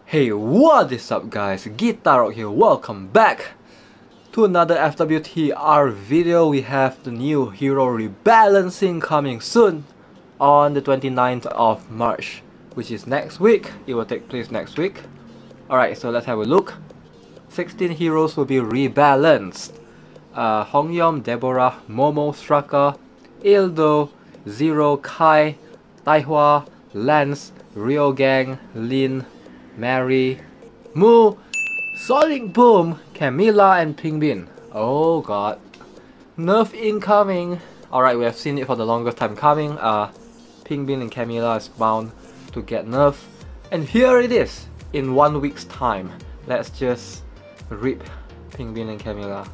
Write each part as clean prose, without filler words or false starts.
Hey, what is up guys? GuitarRock here, welcome back to another FWTR video. We have the new hero rebalancing coming soon on the 29th of March, which is next week. It will take place next week. Alright, so let's have a look. 16 heroes will be rebalanced. Hongyeom, Deborah, Momo, Straka, Ildo, Zero, Kai, Taehwa, Lance, Ryogang, Lin, Mary, Moo, Sonic Boom, Camilla and Pingbin. Oh god. Nerf incoming. Alright, we have seen it for the longest time coming. Pingbin and Camilla is bound to get nerf. And here it is, in 1 week's time. Let's just rip Pingbin and Camilla.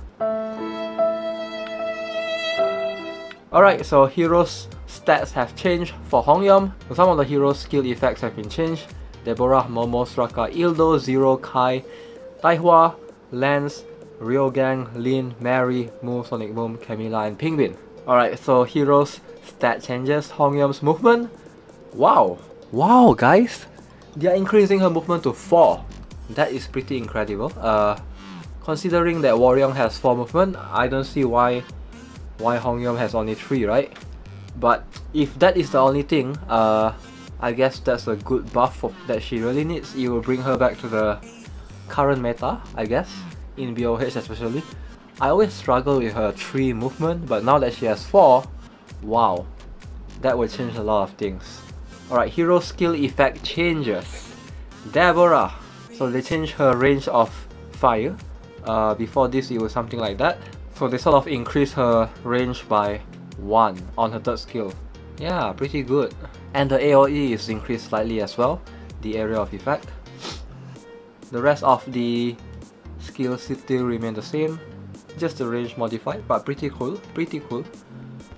Alright, so heroes' stats have changed for Hongyeom. Some of the heroes' skill effects have been changed. Deborah, Momo, Straka, Ildo, Zero, Kai, Taehwa, Lance, Ryogang, Lin, Mary, Moo, Sonic Boom, Camilla and Pingbin. Alright, so heroes stat changes. Hongyeom's movement. Wow. Wow guys. They are increasing her movement to 4. That is pretty incredible. Considering that Warrior has 4 movement, I don't see why Hongyeom has only 3, right? But if that is the only thing, I guess that's a good buff that she really needs. It will bring her back to the current meta, I guess, in BOH especially. I always struggle with her 3 movement, but now that she has 4, wow, that will change a lot of things. Alright, hero skill effect changes. Deborah, so they changed her range of fire. Before this it was something like that. So they sort of increased her range by 1 on her 3rd skill. Yeah, pretty good. And the AoE is increased slightly as well, the area of effect. The rest of the skills still remain the same, just the range modified, but pretty cool, pretty cool.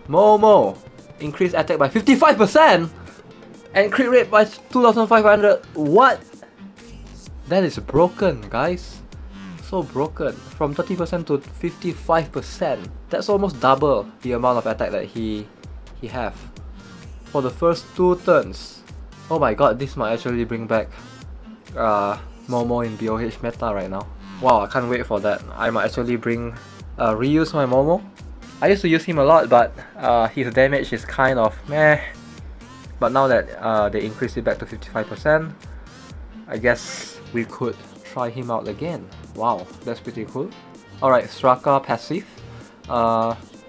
Momo, increased attack by 55% and crit rate by 2500. What? That is broken, guys. So broken. From 30% to 55%. That's almost double the amount of attack that he have. For the first 2 turns. Oh my god, this might actually bring back Momo in BOH meta right now. Wow, I can't wait for that. I might actually reuse my Momo. I used to use him a lot, but his damage is kind of meh. But now that they increased it back to 55%, I guess we could try him out again. Wow, that's pretty cool. Alright, Straka passive.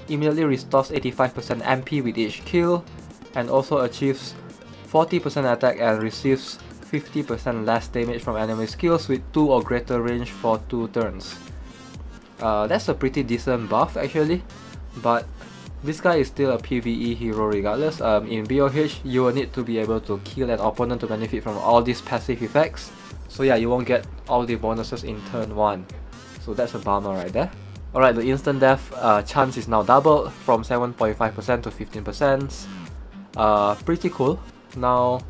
Immediately restores 85% MP with each kill, and also achieves 40% attack and receives 50% less damage from enemy skills with 2 or greater range for 2 turns. That's a pretty decent buff actually, but this guy is still a PvE hero regardless. In BOH, you will need to be able to kill an opponent to benefit from all these passive effects. So yeah, you won't get all the bonuses in turn 1. So that's a bummer right there. Alright, the instant death chance is now doubled from 7.5% to 15%. Pretty cool. Now,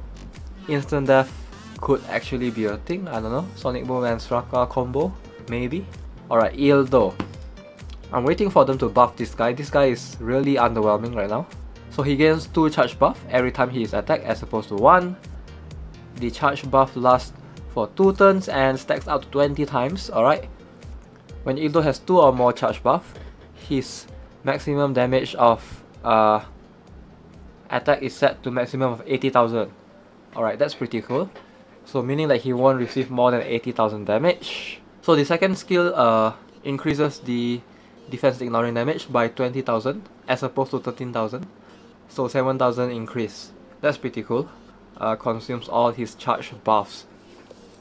instant death could actually be a thing. I don't know. Sonic Boom and Straka combo, maybe. Alright, Ildo. I'm waiting for them to buff this guy. This guy is really underwhelming right now. So he gains 2 charge buff every time he is attacked as opposed to 1. The charge buff lasts for 2 turns and stacks out to 20 times. Alright. When Ildo has 2 or more charge buff, his maximum damage of attack is set to maximum of 80,000. Alright, that's pretty cool. So meaning that he won't receive more than 80,000 damage. So the second skill increases the defense ignoring damage by 20,000 as opposed to 13,000. So 7,000 increase. That's pretty cool. Consumes all his charge buffs.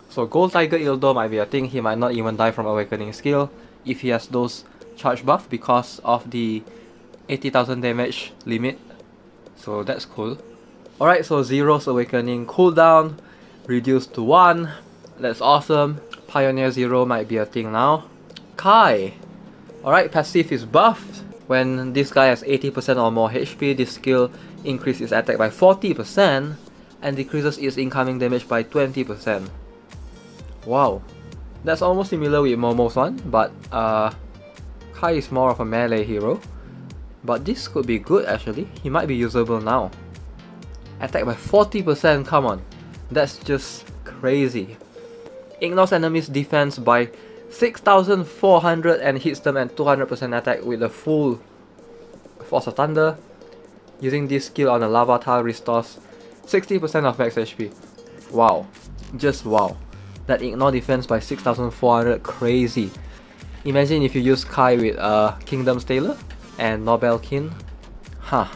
So Gold Tiger Ildo might be a thing. He might not even die from Awakening skill if he has those charge buff because of the 80,000 damage limit. So that's cool. Alright, so Zero's Awakening cooldown reduced to 1. That's awesome. Pioneer Zero might be a thing now. Kai. Alright, passive is buffed. When this guy has 80% or more HP, this skill increases its attack by 40% and decreases its incoming damage by 20%. Wow. That's almost similar with Momo's one, but Kai is more of a melee hero. But this could be good actually. He might be usable now. Attack by 40%, come on. That's just crazy. Ignores enemies' defense by 6,400 and hits them at 200% attack with the full Force of Thunder. Using this skill on a lava tile restores 60% of max HP. Wow. Just wow. That ignore defense by 6,400, crazy. Imagine if you use Kai with Kingdom's Tailor and Nobel Kin. Huh.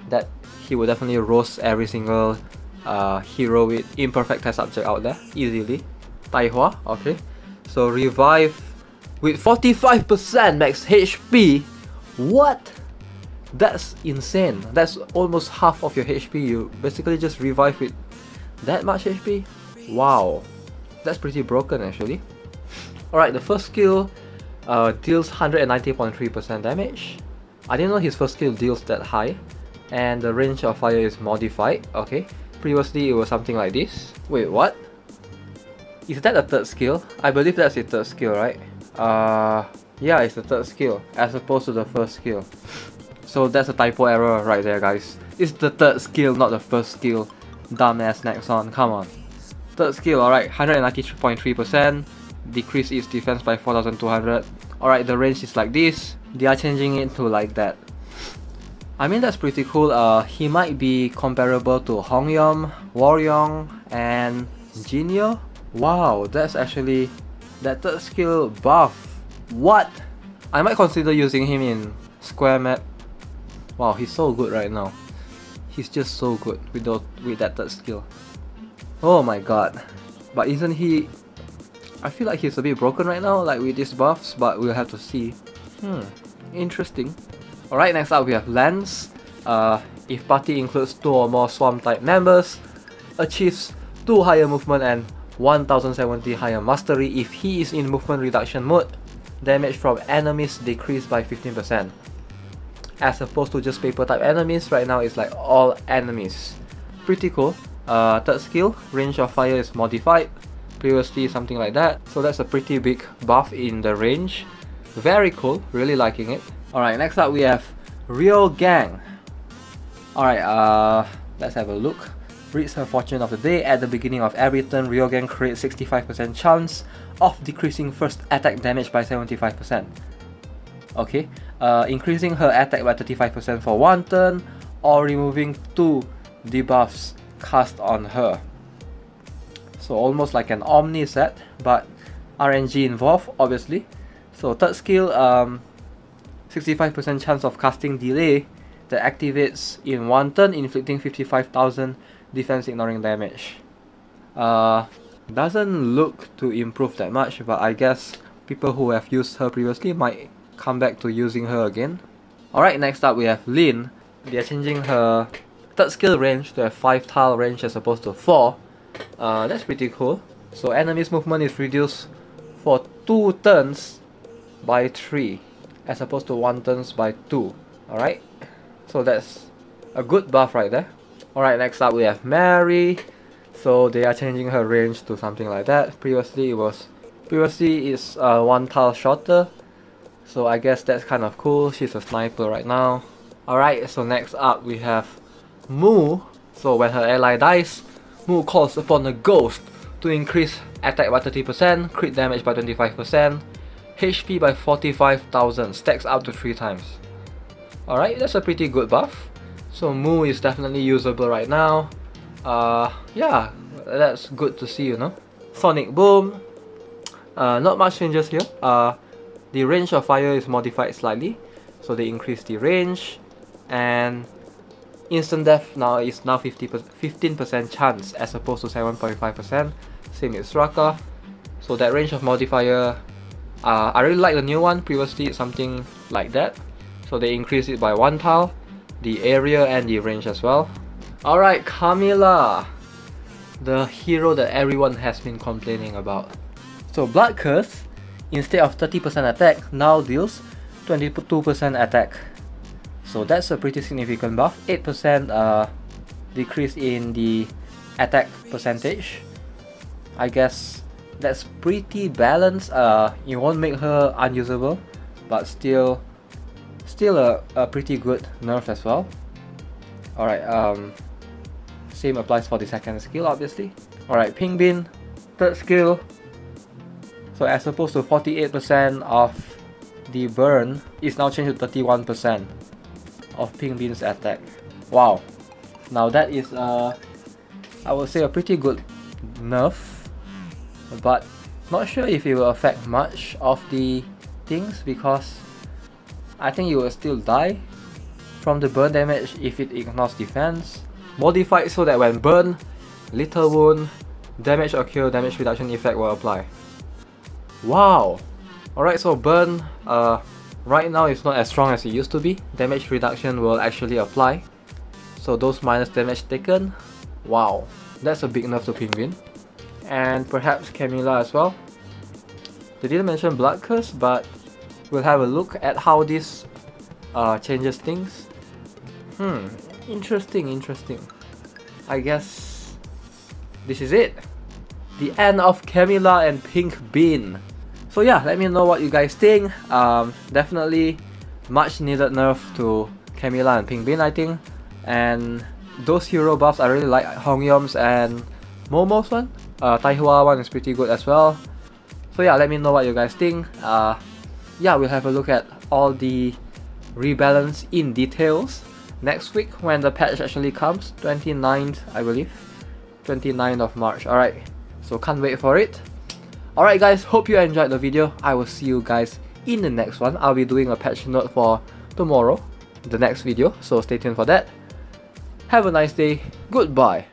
That he would definitely roast every single hero with imperfect test subject out there easily. Taehwa, okay. So revive with 45% max HP. What? That's insane. That's almost half of your HP. You basically just revive with that much HP. Wow. That's pretty broken actually. Alright, the first skill deals 190.3% damage. I didn't know his first skill deals that high. And the range of fire is modified. Okay. Previously it was something like this. Wait, what? Is that a third skill? I believe that's the third skill, right? Yeah, it's the third skill as opposed to the first skill. So that's a typo error right there, guys. It's the third skill, not the first skill. Dumbass Nexon, come on. Third skill, alright, 193.3%. Decrease its defense by 4,200. Alright, the range is like this. They are changing it to like that. I mean, that's pretty cool. He might be comparable to Hongyeom, Waryeong, and Jinyo. Wow, that's actually that third skill buff. What? I might consider using him in square map. Wow, he's so good right now. He's just so good with that third skill. Oh my god. But isn't he... I feel like he's a bit broken right now, like with these buffs, but we'll have to see. Interesting. Alright, next up we have Lance. If party includes 2 or more Swarm type members, achieves 2 higher movement and 1070 higher mastery if he is in movement reduction mode. Damage from enemies decreased by 15%. As opposed to just paper type enemies, right now it's like all enemies. Pretty cool. Third skill, range of fire is modified. Previously something like that. So that's a pretty big buff in the range. Very cool, really liking it. Alright, next up we have Ryo Gang. Alright, let's have a look. Reads her fortune of the day. At the beginning of every turn, Ryo Gang creates 65% chance of decreasing first attack damage by 75%. Okay, increasing her attack by 35% for 1 turn, or removing 2 debuffs cast on her. So almost like an Omni set, but RNG involved, obviously. So third skill, 65% chance of casting delay that activates in 1 turn, inflicting 55,000 defense ignoring damage. Doesn't look to improve that much, but I guess people who have used her previously might come back to using her again. Alright, next up we have Lin. They are changing her third skill range to a 5 tile range as opposed to 4. That's pretty cool. So enemies movement is reduced for 2 turns by 3 as opposed to 1 turns by 2. Alright, so that's a good buff right there. Alright, next up we have Mary. So they are changing her range to something like that. Previously it's 1 tile shorter. So I guess that's kind of cool. She's a sniper right now. Alright, so next up we have Mu. So when her ally dies, Mu calls upon a ghost to increase attack by 30%, crit damage by 25%, HP by 45,000, stacks up to 3 times. Alright, that's a pretty good buff. So Mu is definitely usable right now. Yeah, that's good to see, you know. Sonic Boom. Not much changes here. The range of fire is modified slightly, so they increase the range, and instant death now is 15% chance as opposed to 7.5%. Same with Raka. So that range of modifier, I really like the new one. Previously it's something like that, so they increase it by 1 tile, the area and the range as well. Alright, Camilla, the hero that everyone has been complaining about. So Blood Curse, instead of 30% attack, now deals 22% attack. So that's a pretty significant buff. 8% decrease in the attack percentage. I guess that's pretty balanced. It won't make her unusable, but still a pretty good nerf as well. Alright, same applies for the second skill, obviously. Alright, Pingbin, third skill, So as opposed to 48% of the burn, it's now changed to 31% of Pink Bean's attack. Wow. Now that is I would say a pretty good nerf, but not sure if it will affect much of the things, because I think you will still die from the burn damage if it ignores defense. Modified so that when burn, little wound, damage occur, damage reduction effect will apply. Wow! Alright, so burn right now is not as strong as it used to be. Damage reduction will actually apply. So those minus damage taken, wow, that's a big nerf to Pingbin. And perhaps Camilla as well. They didn't mention Blood Curse, but we'll have a look at how this changes things. Interesting. I guess this is it. The end of Camilla and Pink Bean. So yeah, let me know what you guys think. Definitely much needed nerf to Camilla and Pink Bean, I think. And those hero buffs, I really like Hongyeom's and Momo's one. Taehwa one is pretty good as well. So yeah, let me know what you guys think. Yeah, we'll have a look at all the rebalance in details next week when the patch actually comes, 29th I believe, 29th of March. Alright, so can't wait for it. Alright guys, hope you enjoyed the video. I will see you guys in the next one. I'll be doing a patch note for tomorrow, the next video, so stay tuned for that. Have a nice day, goodbye.